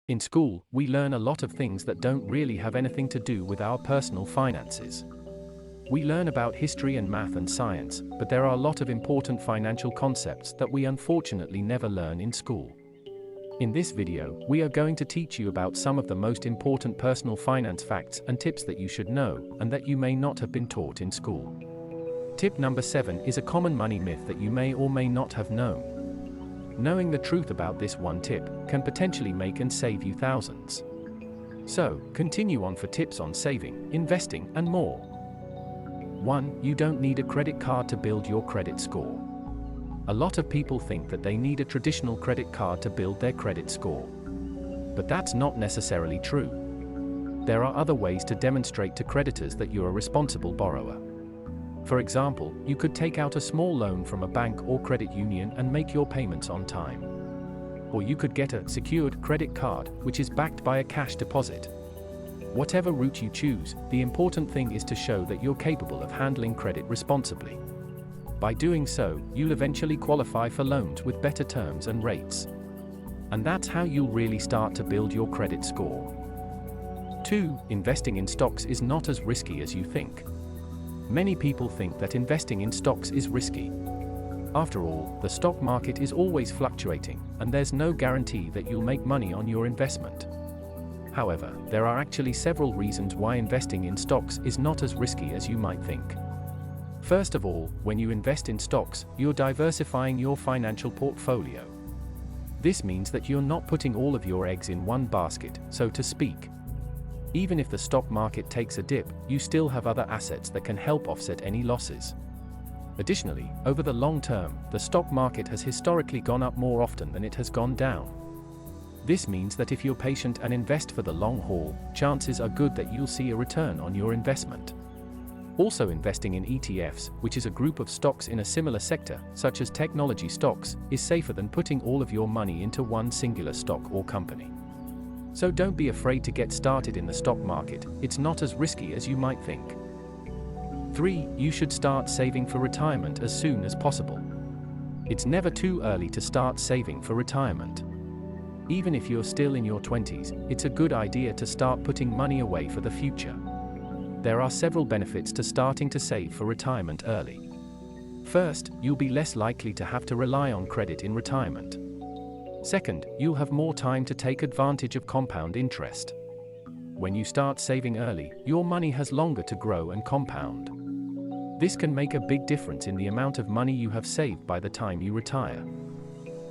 In school, we learn a lot of things that don't really have anything to do with our personal finances. We learn about history and math and science, but there are a lot of important financial concepts that we unfortunately never learn in school. In this video, we are going to teach you about some of the most important personal finance facts and tips that you should know, and that you may not have been taught in school. Tip number 7 is a common money myth that you may or may not have known. Knowing the truth about this one tip can potentially make and save you thousands. So, continue on for tips on saving, investing, and more. 1. You don't need a credit card to build your credit score. A lot of people think that they need a traditional credit card to build their credit score. But that's not necessarily true. There are other ways to demonstrate to creditors that you're a responsible borrower. For example, you could take out a small loan from a bank or credit union and make your payments on time. Or you could get a secured credit card, which is backed by a cash deposit. Whatever route you choose, the important thing is to show that you're capable of handling credit responsibly. By doing so, you'll eventually qualify for loans with better terms and rates. And that's how you'll really start to build your credit score. 2. Investing in stocks is not as risky as you think. Many people think that investing in stocks is risky. After all, the stock market is always fluctuating, and there's no guarantee that you'll make money on your investment. However, there are actually several reasons why investing in stocks is not as risky as you might think. First of all, when you invest in stocks, you're diversifying your financial portfolio. This means that you're not putting all of your eggs in one basket, so to speak. Even if the stock market takes a dip, you still have other assets that can help offset any losses. Additionally, over the long term, the stock market has historically gone up more often than it has gone down. This means that if you're patient and invest for the long haul, chances are good that you'll see a return on your investment. Also, investing in ETFs, which is a group of stocks in a similar sector, such as technology stocks, is safer than putting all of your money into one singular stock or company. So don't be afraid to get started in the stock market, it's not as risky as you might think. 3. You should start saving for retirement as soon as possible. It's never too early to start saving for retirement. Even if you're still in your 20s, it's a good idea to start putting money away for the future. There are several benefits to starting to save for retirement early. First, you'll be less likely to have to rely on credit in retirement. Second, you'll have more time to take advantage of compound interest. When you start saving early, your money has longer to grow and compound. This can make a big difference in the amount of money you have saved by the time you retire.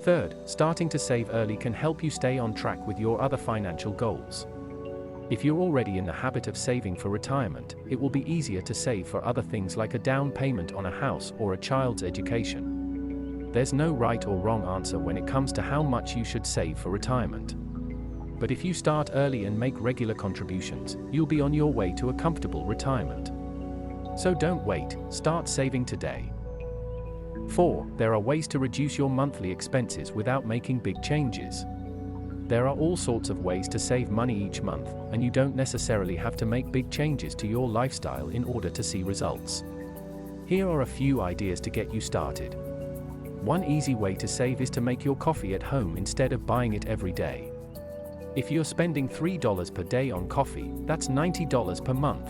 Third, starting to save early can help you stay on track with your other financial goals. If you're already in the habit of saving for retirement, it will be easier to save for other things like a down payment on a house or a child's education. There's no right or wrong answer when it comes to how much you should save for retirement. But if you start early and make regular contributions, you'll be on your way to a comfortable retirement. So don't wait, start saving today. 4. There are ways to reduce your monthly expenses without making big changes. There are all sorts of ways to save money each month, and you don't necessarily have to make big changes to your lifestyle in order to see results. Here are a few ideas to get you started. One easy way to save is to make your coffee at home instead of buying it every day. If you're spending $3 per day on coffee, that's $90 per month.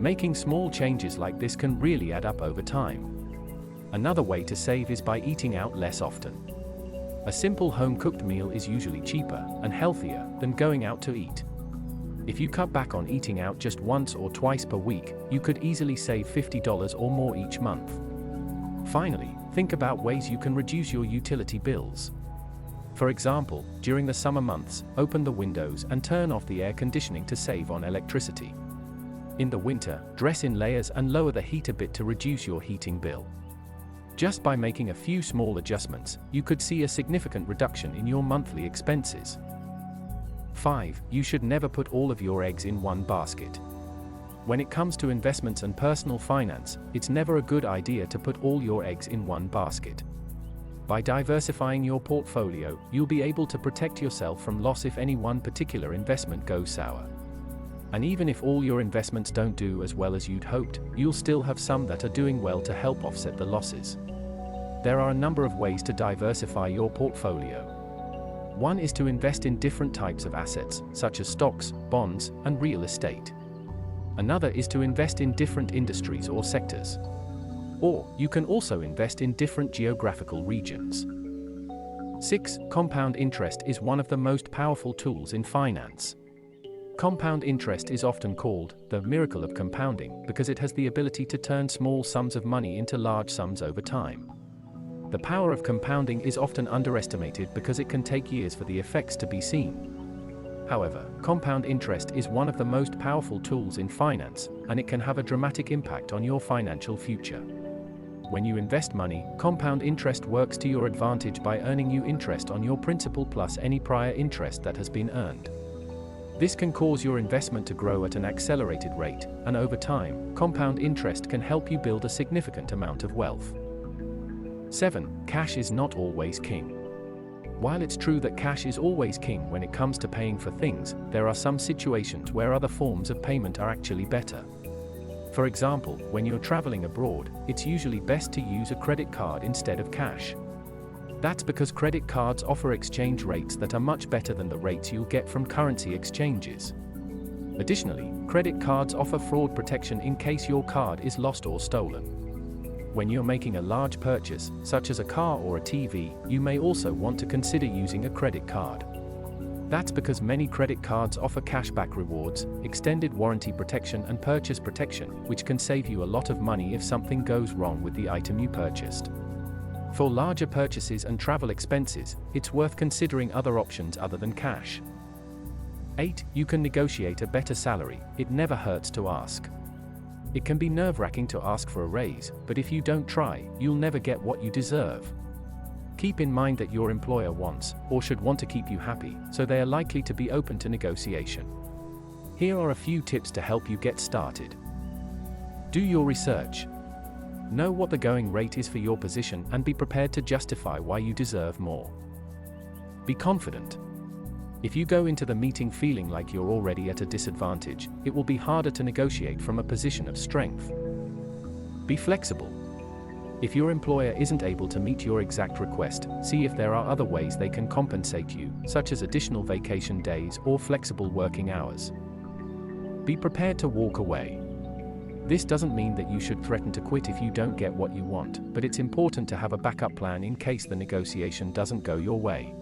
Making small changes like this can really add up over time. Another way to save is by eating out less often. A simple home-cooked meal is usually cheaper and healthier than going out to eat. If you cut back on eating out just once or twice per week, you could easily save $50 or more each month. Finally, think about ways you can reduce your utility bills. For example, during the summer months, open the windows and turn off the air conditioning to save on electricity. In the winter, dress in layers and lower the heat a bit to reduce your heating bill. Just by making a few small adjustments, you could see a significant reduction in your monthly expenses. 5. You should never put all of your eggs in one basket. When it comes to investments and personal finance, it's never a good idea to put all your eggs in one basket. By diversifying your portfolio, you'll be able to protect yourself from loss if any one particular investment goes sour. And even if all your investments don't do as well as you'd hoped, you'll still have some that are doing well to help offset the losses. There are a number of ways to diversify your portfolio. One is to invest in different types of assets, such as stocks, bonds, and real estate. Another is to invest in different industries or sectors. Or, you can also invest in different geographical regions. 6. Compound interest is one of the most powerful tools in finance. Compound interest is often called the miracle of compounding because it has the ability to turn small sums of money into large sums over time. The power of compounding is often underestimated because it can take years for the effects to be seen. However, compound interest is one of the most powerful tools in finance, and it can have a dramatic impact on your financial future. When you invest money, compound interest works to your advantage by earning you interest on your principal plus any prior interest that has been earned. This can cause your investment to grow at an accelerated rate, and over time, compound interest can help you build a significant amount of wealth. 7. Cash is not always king. While it's true that cash is always king when it comes to paying for things, there are some situations where other forms of payment are actually better. For example, when you're traveling abroad, it's usually best to use a credit card instead of cash. That's because credit cards offer exchange rates that are much better than the rates you'll get from currency exchanges. Additionally, credit cards offer fraud protection in case your card is lost or stolen. When you're making a large purchase, such as a car or a TV, you may also want to consider using a credit card. That's because many credit cards offer cashback rewards, extended warranty protection and purchase protection, which can save you a lot of money if something goes wrong with the item you purchased. For larger purchases and travel expenses, it's worth considering other options other than cash. 8. You can negotiate a better salary. It never hurts to ask. It can be nerve-wracking to ask for a raise, but if you don't try, you'll never get what you deserve. Keep in mind that your employer wants, or should want to keep you happy, so they are likely to be open to negotiation. Here are a few tips to help you get started. Do your research. Know what the going rate is for your position and be prepared to justify why you deserve more. Be confident. If you go into the meeting feeling like you're already at a disadvantage, it will be harder to negotiate from a position of strength. Be flexible. If your employer isn't able to meet your exact request, see if there are other ways they can compensate you, such as additional vacation days or flexible working hours. Be prepared to walk away. This doesn't mean that you should threaten to quit if you don't get what you want, but it's important to have a backup plan in case the negotiation doesn't go your way.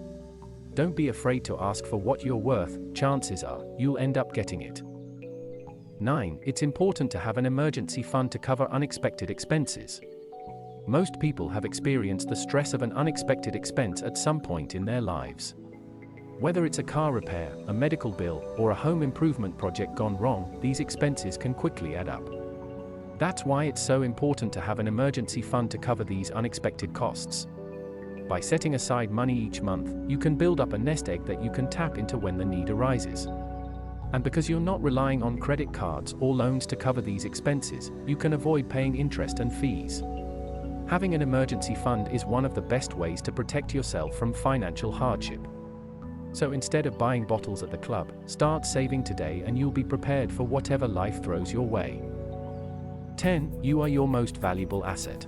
Don't be afraid to ask for what you're worth, chances are, you'll end up getting it. 9. It's important to have an emergency fund to cover unexpected expenses. Most people have experienced the stress of an unexpected expense at some point in their lives. Whether it's a car repair, a medical bill, or a home improvement project gone wrong, these expenses can quickly add up. That's why it's so important to have an emergency fund to cover these unexpected costs. By setting aside money each month, you can build up a nest egg that you can tap into when the need arises. And because you're not relying on credit cards or loans to cover these expenses, you can avoid paying interest and fees. Having an emergency fund is one of the best ways to protect yourself from financial hardship. So instead of buying bottles at the club, start saving today and you'll be prepared for whatever life throws your way. 10. You are your most valuable asset.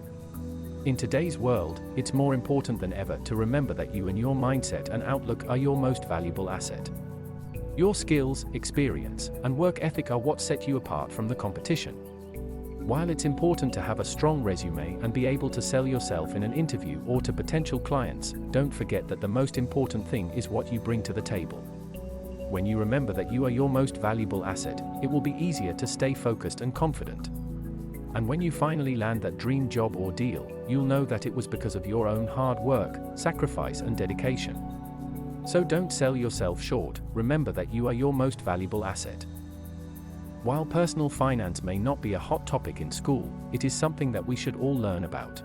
In today's world, it's more important than ever to remember that you and your mindset and outlook are your most valuable asset. Your skills, experience, and work ethic are what set you apart from the competition. While it's important to have a strong resume and be able to sell yourself in an interview or to potential clients, don't forget that the most important thing is what you bring to the table. When you remember that you are your most valuable asset, it will be easier to stay focused and confident. And when you finally land that dream job or deal, you'll know that it was because of your own hard work, sacrifice, and dedication. So don't sell yourself short, remember that you are your most valuable asset. While personal finance may not be a hot topic in school, it is something that we should all learn about.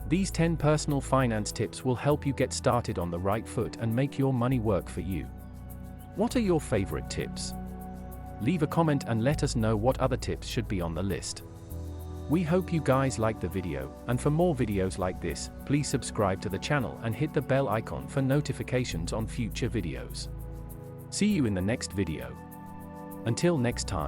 These 10 personal finance tips will help you get started on the right foot and make your money work for you. What are your favorite tips? Leave a comment and let us know what other tips should be on the list. We hope you guys liked the video, and for more videos like this, please subscribe to the channel and hit the bell icon for notifications on future videos. See you in the next video. Until next time.